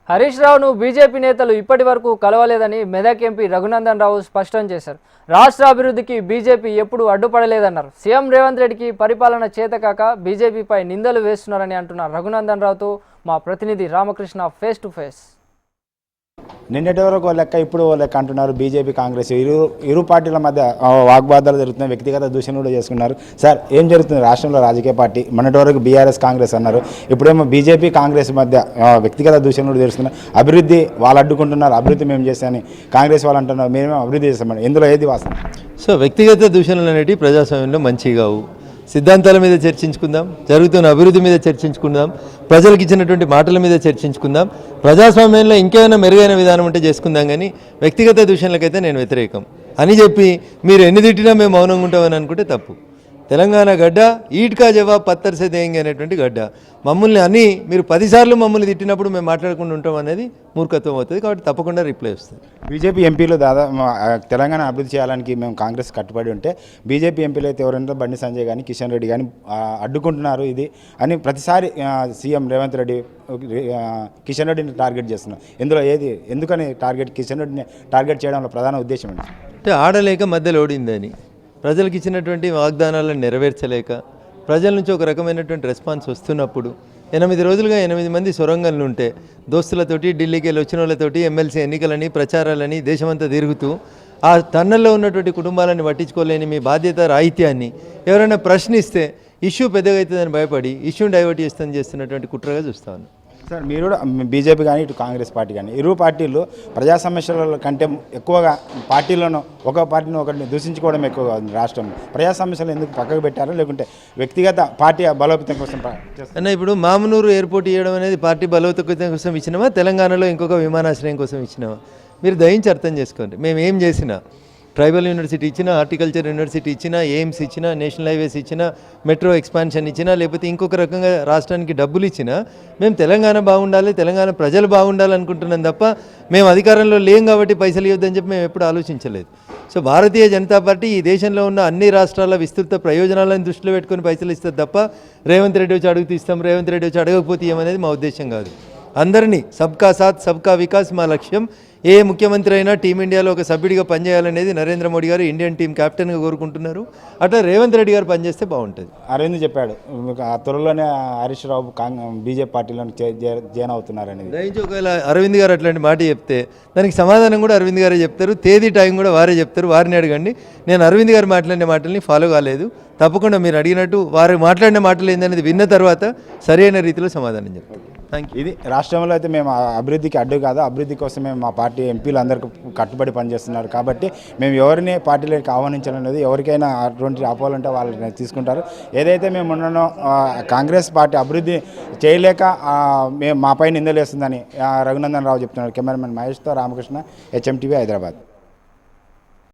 హరీష్ రావును బీజేపీ నేతలు ఇప్పటి వరకు కలవలేదని మెదక్ ఎంపీ రఘునందన్ రావు స్పష్టం చేశారు. రాష్ట్ర అభివృద్ధికి బీజేపీ ఎప్పుడూ అడ్డుపడలేదన్నారు. సీఎం రేవంత్ రెడ్డికి పరిపాలన చేతకాక బీజేపీపై నిందలు వేస్తున్నారని అంటున్న రఘునందన్ రావుతో మా ప్రతినిధి రామకృష్ణ ఫేస్ టు ఫేస్. నిన్నటి వరకు లెక్క ఇప్పుడు లెక్క అంటున్నారు. బీజేపీ కాంగ్రెస్ ఇరు పార్టీల మధ్య వాగ్వాదాలు జరుగుతున్నాయి, వ్యక్తిగత దూషణ కూడా చేసుకున్నారు. సార్, ఏం జరుగుతుంది రాష్ట్రంలో రాజకీయ పార్టీ? మొన్నటి వరకు బీఆర్ఎస్ కాంగ్రెస్ అన్నారు, ఇప్పుడేమో బీజేపీ కాంగ్రెస్ మధ్య వ్యక్తిగత దూషణ కూడా జరుగుతున్నారు. అభివృద్ధి వాళ్ళు అడ్డుకుంటున్నారు, అభివృద్ధి మేము చేస్తామని కాంగ్రెస్ వాళ్ళు అంటున్నారు, మేమేమో అభివృద్ధి చేస్తామని. ఇందులో ఏది వాస్తవం? సో వ్యక్తిగత దూషణలు అనేవి ప్రజాస్వామ్యంలో మంచివి కావు. సిద్ధాంతాల మీద చర్చించుకుందాం, జరుగుతున్న అభివృద్ధి మీద చర్చించుకుందాం, ప్రజలకు ఇచ్చినటువంటి మాటల మీద చర్చించుకుందాం. ప్రజాస్వామ్యంలో ఇంకేమైనా మెరుగైన విధానం ఉంటే చేసుకుందాం, కానీ వ్యక్తిగత దూషణలకైతే నేను వ్యతిరేకం అని చెప్పి మీరు ఎన్ని తిట్టినా మేము మౌనంగా ఉంటామని అనుకుంటే తప్పు. తెలంగాణ గడ్డ ఈట్కా జవాబ్ పత్తర్ సే దేంగే అనేటువంటి గడ్డ. మమ్మల్ని అని మీరు 10 సార్లు మమ్మల్ని తిట్టినప్పుడు మేము మాట్లాడకుండా ఉంటాం అనేది మూర్ఖత్వం అవుతుంది. కాబట్టి తప్పకుండా రిప్లై వస్తుంది. బీజేపీ ఎంపీలు దాదాపు తెలంగాణ అభివృద్ధి చేయడానికి మేము కాంగ్రెస్ కట్టుబడి ఉంటే, బీజేపీ ఎంపీలు అయితే ఎవరైనా బండి సంజయ్ కానీ కిషన్ రెడ్డి కానీ అడ్డుకుంటున్నారు ఇది అని ప్రతిసారి సీఎం రేవంత్ రెడ్డి కిషన్ రెడ్డిని టార్గెట్ చేస్తున్నారు. ఇందులో ఏది ఎందుకని కిషన్ రెడ్డిని టార్గెట్ చేయడంలో ప్రధాన ఉద్దేశం ఏంటి? అంటే ఆడలేక మధ్యలో ఓడిందని, ప్రజలకు ఇచ్చినటువంటి వాగ్దానాలను నెరవేర్చలేక, ప్రజల నుంచి ఒక రకమైనటువంటి రెస్పాన్స్ వస్తున్నప్పుడు 8 రోజులుగా 8 మంది సొరంగంలు ఉంటే దోస్తులతోటి ఢిల్లీకి వెళ్ళి వచ్చిన వాళ్ళతోటి ఎమ్మెల్సీ ఎన్నికలని ప్రచారాలని దేశమంతా తిరుగుతూ ఆ టన్నల్లో ఉన్నటువంటి కుటుంబాలను పట్టించుకోలేని మీ బాధ్యత రాహిత్యాన్ని ఎవరైనా ప్రశ్నిస్తే ఇష్యూ పెద్దగా అవుతుందని భయపడి ఇష్యూని డైవర్ట్ చేస్తున్నటువంటి కుట్రగా చూస్తాను. సార్, మీరు కూడా బీజేపీ కానీ ఇటు కాంగ్రెస్ పార్టీ కానీ ఇరు పార్టీలు ప్రజా సమస్యల కంటే ఎక్కువగా పార్టీలను ఒక పార్టీని ఒకరిని దూషించుకోవడం ఎక్కువగా ఉంది రాష్ట్రంలో. ప్రజా సమస్యలు ఎందుకు పక్కకు పెట్టారో, లేకుంటే వ్యక్తిగత పార్టీ బలోపేతం కోసం అన్న, ఇప్పుడు మామనూరు ఎయిర్పోర్ట్ ఇవ్వడం అనేది పార్టీ బలోపేతం కోసం ఇచ్చినామా, తెలంగాణలో ఇంకొక విమానాశ్రయం కోసం ఇచ్చినామా? మీరు దయించి అర్థం చేసుకోండి. మేము ఏం చేసినా, ట్రైబల్ యూనివర్సిటీ ఇచ్చినా, హార్టికల్చర్ యూనివర్సిటీ ఇచ్చినా, ఎయిమ్స్ ఇచ్చినా, నేషనల్ హైవేస్ ఇచ్చినా, మెట్రో ఎక్స్పాన్షన్ ఇచ్చినా, లేకపోతే ఇంకొక రకంగా రాష్ట్రానికి డబ్బులు ఇచ్చినా, మేము తెలంగాణ బాగుండాలి, తెలంగాణ ప్రజలు బాగుండాలి అనుకుంటున్నాం తప్ప మేము అధికారంలో లేం కాబట్టి పైసలు ఇవ్వద్దని చెప్పి మేము ఎప్పుడు ఆలోచించలేదు. సో భారతీయ జనతా పార్టీ ఈ దేశంలో ఉన్న అన్ని రాష్ట్రాల విస్తృత ప్రయోజనాలను దృష్టిలో పెట్టుకొని పైసలు ఇస్తుంది తప్ప రేవంత్ రెడ్డి వచ్చి అడుగుతూ ఇస్తాం, రేవంత్ రెడ్డి వచ్చి అడగకపోతే ఏమనేది మా ఉద్దేశం కాదు. అందరినీ సబ్కా సాత్ సబ్కా వికాస్ మా లక్ష్యం. ఏ ముఖ్యమంత్రి అయినా టీమిండియాలో ఒక సభ్యుడిగా పనిచేయాలనేది నరేంద్ర మోడీ గారు ఇండియన్ టీం కెప్టెన్గా కోరుకుంటున్నారు. అట్లా రేవంత్ రెడ్డి గారు పనిచేస్తే బాగుంటుంది. అరవింద్ చెప్పాడు త్వరలోనే హరీష్ రావు బీజేపీ పార్టీలో జాయిన్ అవుతున్నారనేది. దయచేసి ఒకవేళ అరవింద్ గారు అట్లాంటి మాట చెప్తే దానికి సమాధానం కూడా అరవింద్ గారే చెప్తారు, తేదీ టైం కూడా వారే చెప్తారు. వారిని అడగండి. నేను అరవింద్ గారు మాట్లాడిన మాటల్ని ఫాలో కాలేదు. తప్పకుండా మీరు అడిగినట్టు వారు మాట్లాడిన మాటలు ఏందనేది విన్న తర్వాత సరైన రీతిలో సమాధానం చెప్తారు. Thank you. ఇది రాష్ట్రంలో అయితే మేము అభివృద్ధికి అడ్డు కాదు, అభివృద్ధి కోసం మేము మా పార్టీ ఎంపీలు అందరికీ కట్టుబడి పనిచేస్తున్నారు. కాబట్టి మేము ఎవరిని పార్టీలోకి ఆహ్వానించడం లేదు. ఎవరికైనా అటువంటి అపోవాలంటే వాళ్ళని తీసుకుంటారు. ఏదైతే మేము ఉన్నానో కాంగ్రెస్ పార్టీ అభివృద్ధి చేయలేక మేము మాపై నిందలేస్తుందని రఘునందన్ రావు చెప్తున్నారు. కెమెరామెన్ మహేష్తో రామకృష్ణ, HM TV, హైదరాబాద్.